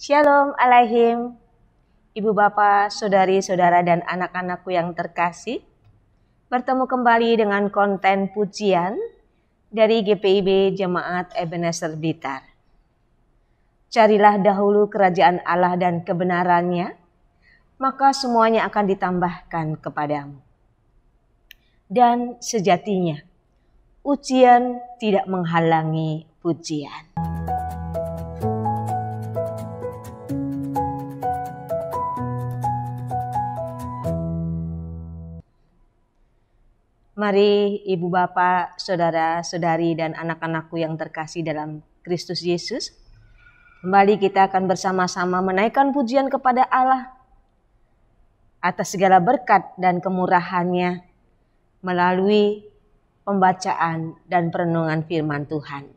Shalom alaihim, ibu bapak, saudari-saudara dan anak-anakku yang terkasih. Bertemu kembali dengan konten pujian dari GPIB Jemaat Ebenezer Blitar. Carilah dahulu kerajaan Allah dan kebenarannya, maka semuanya akan ditambahkan kepadamu. Dan sejatinya, ujian tidak menghalangi pujian. Mari ibu bapak, saudara-saudari dan anak-anakku yang terkasih dalam Kristus Yesus, kembali kita akan bersama-sama menaikkan pujian kepada Allah atas segala berkat dan kemurahannya melalui pembacaan dan perenungan firman Tuhan.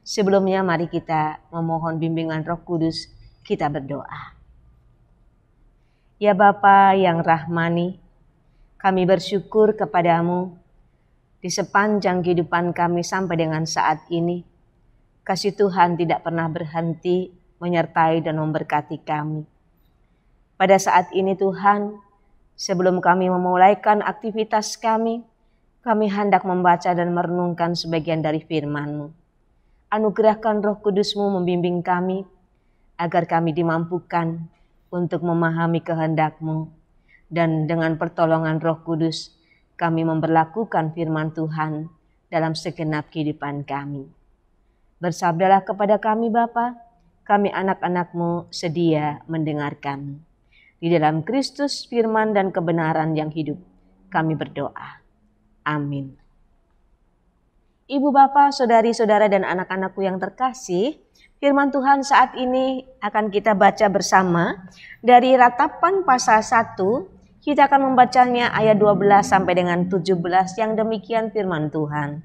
Sebelumnya mari kita memohon bimbingan Roh Kudus, kita berdoa. Ya Bapa yang rahmani, kami bersyukur kepadamu di sepanjang kehidupan kami sampai dengan saat ini. Kasih Tuhan tidak pernah berhenti menyertai dan memberkati kami. Pada saat ini Tuhan, sebelum kami memulaikan aktivitas kami hendak membaca dan merenungkan sebagian dari firman-Mu. Anugerahkan Roh Kudus-Mu membimbing kami, agar kami dimampukan untuk memahami kehendak-Mu. Dan dengan pertolongan Roh Kudus, kami memberlakukan firman Tuhan dalam segenap kehidupan kami. Bersabdalah kepada kami Bapa, kami anak-anak-Mu sedia mendengarkan. Di dalam Kristus firman dan kebenaran yang hidup, kami berdoa. Amin. Ibu Bapak, saudari-saudara dan anak-anakku yang terkasih, firman Tuhan saat ini akan kita baca bersama dari Ratapan pasal 1. Kita akan membacanya ayat 12 sampai dengan 17 yang demikian firman Tuhan.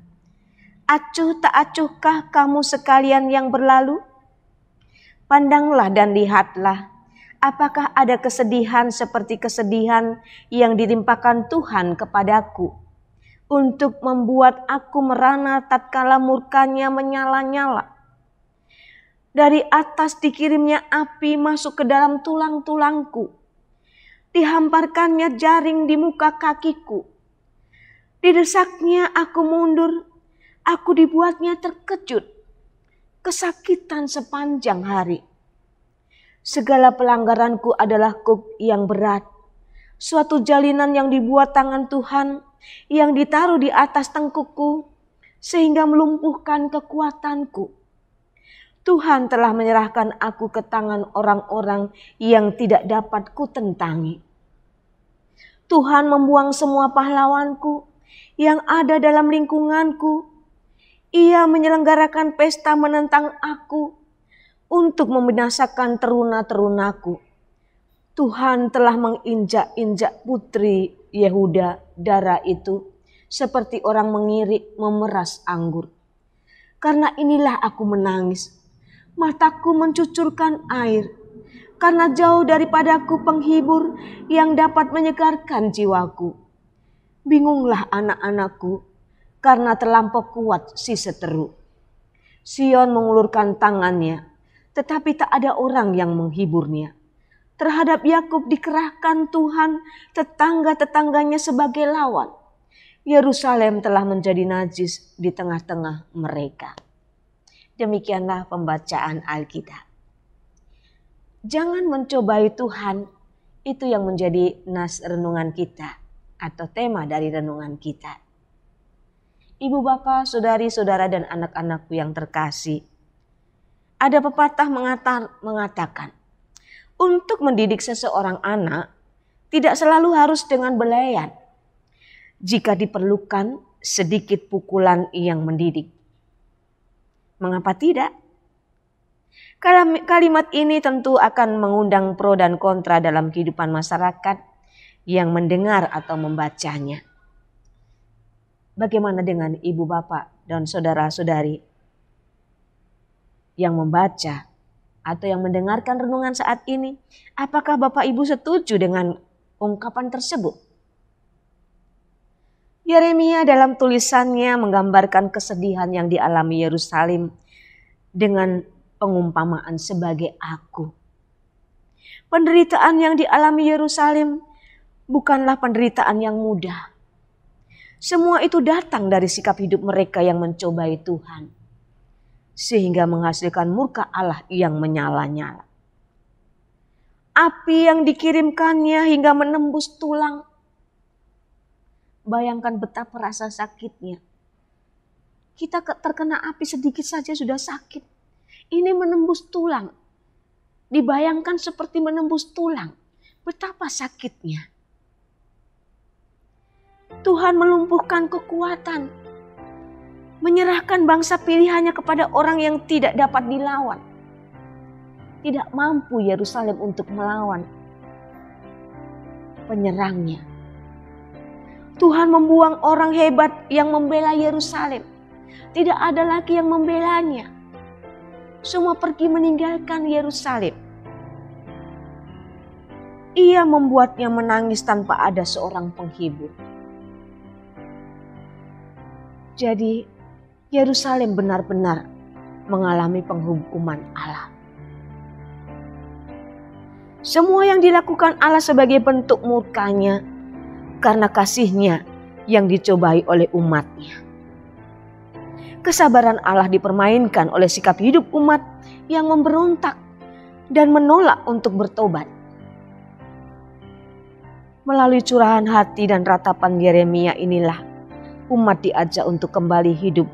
Acuh tak acuhkah kamu sekalian yang berlalu? Pandanglah dan lihatlah, apakah ada kesedihan seperti kesedihan yang ditimpakan Tuhan kepadaku, untuk membuat aku merana tatkala murkanya menyala-nyala. Dari atas dikirimnya api masuk ke dalam tulang-tulangku. Dihamparkannya jaring di muka kakiku. Didesaknya aku mundur, aku dibuatnya terkejut, kesakitan sepanjang hari. Segala pelanggaranku adalah kuk yang berat, suatu jalinan yang dibuat tangan Tuhan, yang ditaruh di atas tengkukku, sehingga melumpuhkan kekuatanku. Tuhan telah menyerahkan aku ke tangan orang-orang yang tidak dapat kutentangi. Tuhan membuang semua pahlawanku yang ada dalam lingkunganku. Ia menyelenggarakan pesta menentang aku untuk membinasakan teruna-terunaku. Tuhan telah menginjak-injak putri Yehuda darah itu seperti orang mengirik memeras anggur. Karena inilah aku menangis. Mataku mencucurkan air, karena jauh daripadaku penghibur yang dapat menyegarkan jiwaku. Bingunglah anak-anakku, karena terlampau kuat si seteru. Sion mengulurkan tangannya, tetapi tak ada orang yang menghiburnya. Terhadap Yakub dikerahkan Tuhan tetangga-tetangganya sebagai lawan. Yerusalem telah menjadi najis di tengah-tengah mereka. Demikianlah pembacaan Alkitab. Jangan mencobai Tuhan, itu yang menjadi nas renungan kita atau tema dari renungan kita. Ibu bapak, saudari-saudara dan anak-anakku yang terkasih. Ada pepatah mengatakan, untuk mendidik seseorang anak tidak selalu harus dengan belayan. Jika diperlukan sedikit pukulan yang mendidik. Mengapa tidak? Kalimat ini tentu akan mengundang pro dan kontra dalam kehidupan masyarakat yang mendengar atau membacanya. Bagaimana dengan ibu bapak dan saudara-saudari yang membaca atau yang mendengarkan renungan saat ini? Apakah bapak ibu setuju dengan ungkapan tersebut? Yeremia dalam tulisannya menggambarkan kesedihan yang dialami Yerusalem dengan pengumpamaan sebagai aku. Penderitaan yang dialami Yerusalem bukanlah penderitaan yang mudah. Semua itu datang dari sikap hidup mereka yang mencobai Tuhan, sehingga menghasilkan murka Allah yang menyala-nyala. Api yang dikirimkannya hingga menembus tulang. Bayangkan betapa rasa sakitnya. Kita terkena api sedikit saja sudah sakit. Ini menembus tulang. Dibayangkan seperti menembus tulang. Betapa sakitnya. Tuhan melumpuhkan kekuatan. Menyerahkan bangsa pilihannya kepada orang yang tidak dapat dilawan. Tidak mampu Yerusalem untuk melawan penyerangnya. Tuhan membuang orang hebat yang membela Yerusalem. Tidak ada lagi yang membelanya. Semua pergi meninggalkan Yerusalem. Ia membuatnya menangis tanpa ada seorang penghibur. Jadi Yerusalem benar-benar mengalami penghukuman Allah. Semua yang dilakukan Allah sebagai bentuk murkanya karena kasihnya yang dicobai oleh umatnya. Kesabaran Allah dipermainkan oleh sikap hidup umat yang memberontak dan menolak untuk bertobat. Melalui curahan hati dan ratapan Yeremia inilah umat diajak untuk kembali hidup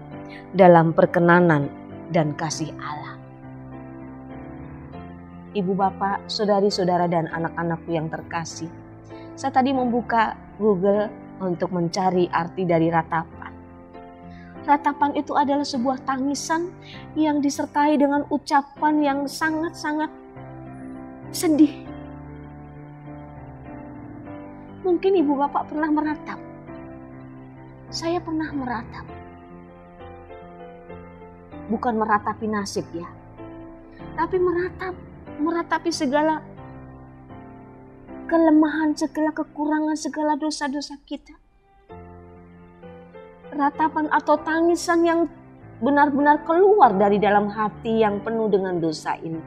dalam perkenanan dan kasih Allah. Ibu bapak, saudari-saudara dan anak-anakku yang terkasih. Saya tadi membuka Google untuk mencari arti dari ratapan. Ratapan itu adalah sebuah tangisan yang disertai dengan ucapan yang sangat-sangat sedih. Mungkin ibu bapak pernah meratap. Saya pernah meratap. Bukan meratapi nasib ya. Tapi meratapi segala kelemahan, segala kekurangan, segala dosa-dosa kita. Ratapan atau tangisan yang benar-benar keluar dari dalam hati yang penuh dengan dosa ini.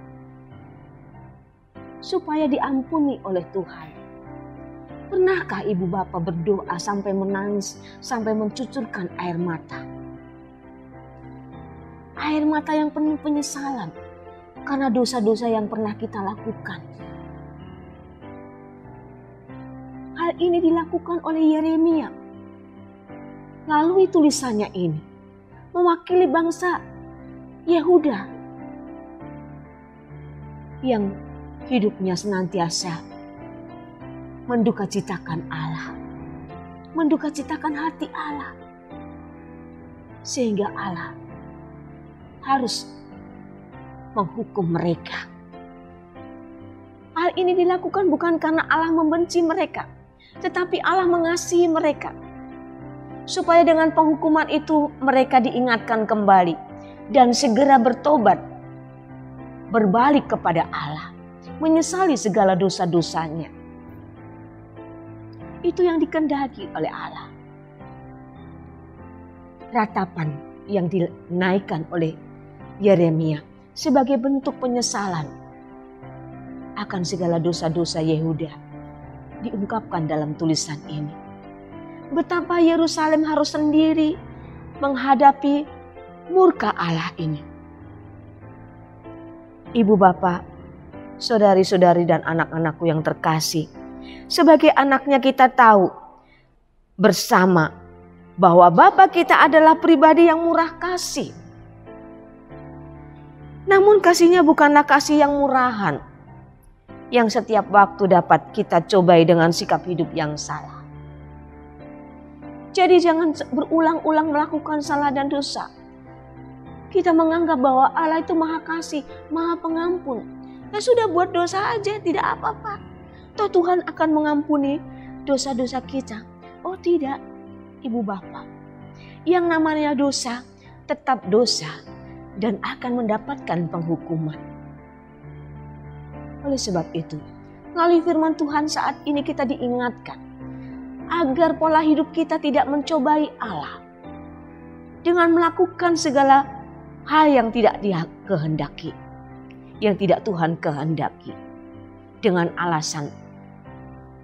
Supaya diampuni oleh Tuhan. Pernahkah ibu bapak berdoa sampai menangis, sampai mencucurkan air mata? Air mata yang penuh penyesalan karena dosa-dosa yang pernah kita lakukan. Hal ini dilakukan oleh Yeremia. Lalu tulisannya ini mewakili bangsa Yehuda yang hidupnya senantiasa mendukacitakan Allah, mendukacitakan hati Allah, sehingga Allah harus menghukum mereka. Hal ini dilakukan bukan karena Allah membenci mereka, tetapi Allah mengasihi mereka. Supaya dengan penghukuman itu mereka diingatkan kembali dan segera bertobat, berbalik kepada Allah, menyesali segala dosa-dosanya. Itu yang dikehendaki oleh Allah. Ratapan yang dinaikkan oleh Yeremia sebagai bentuk penyesalan akan segala dosa-dosa Yehuda diungkapkan dalam tulisan ini. Betapa Yerusalem harus sendiri menghadapi murka Allah ini. Ibu bapak, saudari-saudari dan anak-anakku yang terkasih, sebagai anaknya kita tahu bersama bahwa Bapa kita adalah pribadi yang murah kasih. Namun kasihnya bukanlah kasih yang murahan, yang setiap waktu dapat kita cobai dengan sikap hidup yang salah. Jadi jangan berulang-ulang melakukan salah dan dosa. Kita menganggap bahwa Allah itu maha kasih, maha pengampun. Ya sudah, buat dosa aja, tidak apa-apa. Toh Tuhan akan mengampuni dosa-dosa kita. Oh tidak, ibu bapak. Yang namanya dosa tetap dosa dan akan mendapatkan penghukuman. Oleh sebab itu, melalui firman Tuhan saat ini kita diingatkan agar pola hidup kita tidak mencobai Allah dengan melakukan segala hal yang tidak Dia kehendaki, yang tidak Tuhan kehendaki. dengan alasan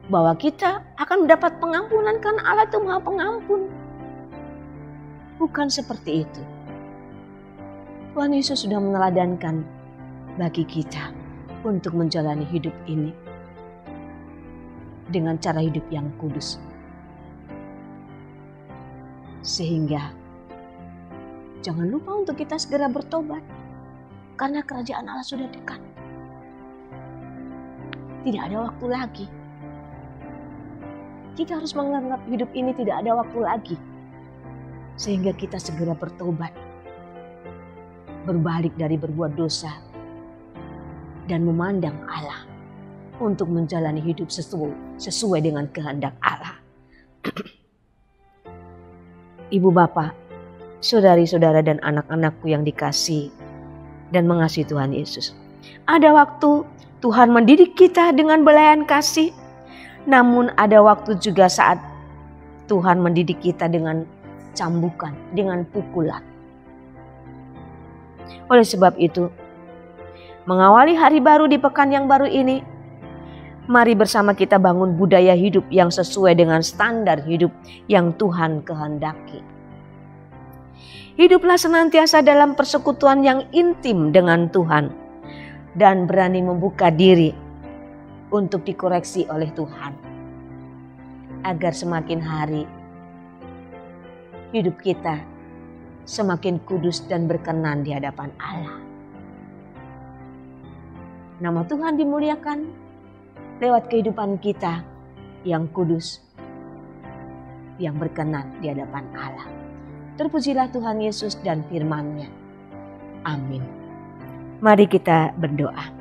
bahwa kita akan mendapat pengampunan karena Allah itu Maha Pengampun. Bukan seperti itu. Tuhan Yesus sudah meneladankan bagi kita untuk menjalani hidup ini dengan cara hidup yang kudus. Sehingga jangan lupa untuk kita segera bertobat karena kerajaan Allah sudah dekat. Tidak ada waktu lagi. Kita harus menganggap hidup ini tidak ada waktu lagi. Sehingga kita segera bertobat. Berbalik dari berbuat dosa. Dan memandang Allah. Untuk menjalani hidup sesuai dengan kehendak Allah. Ibu bapak, saudari-saudara dan anak-anakku yang dikasihi dan mengasihi Tuhan Yesus. Ada waktu Tuhan mendidik kita dengan belayan kasih. Namun ada waktu juga saat Tuhan mendidik kita dengan cambukan, dengan pukulan. Oleh sebab itu, mengawali hari baru di pekan yang baru ini, mari bersama kita bangun budaya hidup yang sesuai dengan standar hidup yang Tuhan kehendaki. Hiduplah senantiasa dalam persekutuan yang intim dengan Tuhan dan berani membuka diri untuk dikoreksi oleh Tuhan. Agar semakin hari hidup kita semakin kudus dan berkenan di hadapan Allah. Nama Tuhan dimuliakan lewat kehidupan kita yang kudus, yang berkenan di hadapan Allah. Terpujilah Tuhan Yesus dan firman-Nya. Amin. Mari kita berdoa.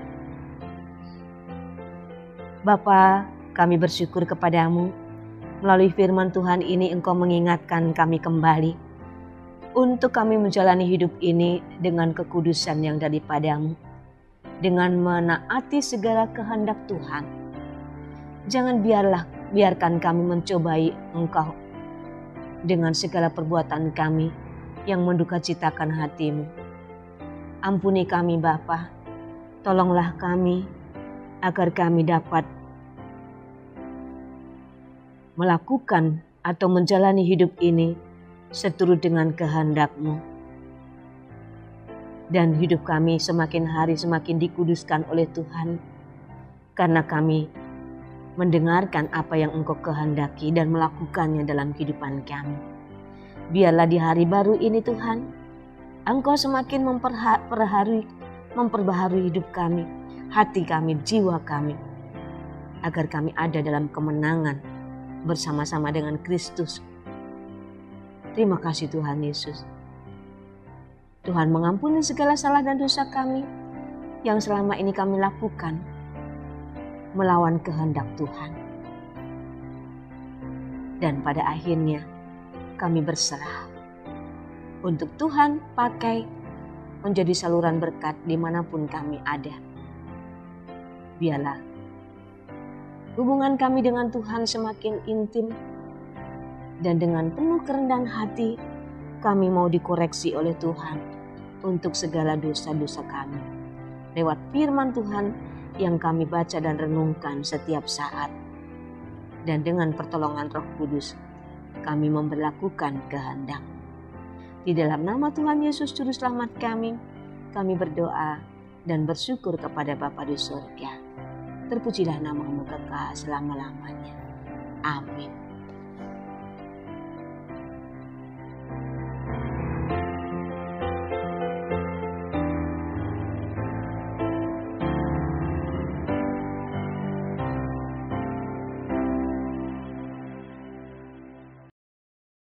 Bapa, kami bersyukur kepadamu. Melalui firman Tuhan ini Engkau mengingatkan kami kembali untuk kami menjalani hidup ini dengan kekudusan yang daripadamu, dengan menaati segala kehendak Tuhan. Jangan biarkan kami mencobai Engkau dengan segala perbuatan kami yang mendukacitakan hatimu. Ampuni kami Bapa, tolonglah kami agar kami dapat melakukan atau menjalani hidup ini seturut dengan kehendak-Mu. Dan hidup kami semakin hari semakin dikuduskan oleh Tuhan, karena kami mendengarkan apa yang Engkau kehendaki dan melakukannya dalam kehidupan kami. Biarlah di hari baru ini Tuhan, Engkau semakin memperbaharui hidup kami, hati kami, jiwa kami, agar kami ada dalam kemenangan bersama-sama dengan Kristus. Terima kasih Tuhan Yesus. Tuhan mengampuni segala salah dan dosa kami yang selama ini kami lakukan melawan kehendak Tuhan. Dan pada akhirnya kami berserah untuk Tuhan pakai menjadi saluran berkat dimanapun kami ada. Biarlah hubungan kami dengan Tuhan semakin intim, dan dengan penuh kerendahan hati kami mau dikoreksi oleh Tuhan untuk segala dosa-dosa kami. Lewat firman Tuhan yang kami baca dan renungkan setiap saat. Dan dengan pertolongan Roh Kudus kami memberlakukan kehendak. Di dalam nama Tuhan Yesus Juru Selamat kami berdoa dan bersyukur kepada Bapa di surga. Terpujilah nama-Mu kekal selama-lamanya. Amin.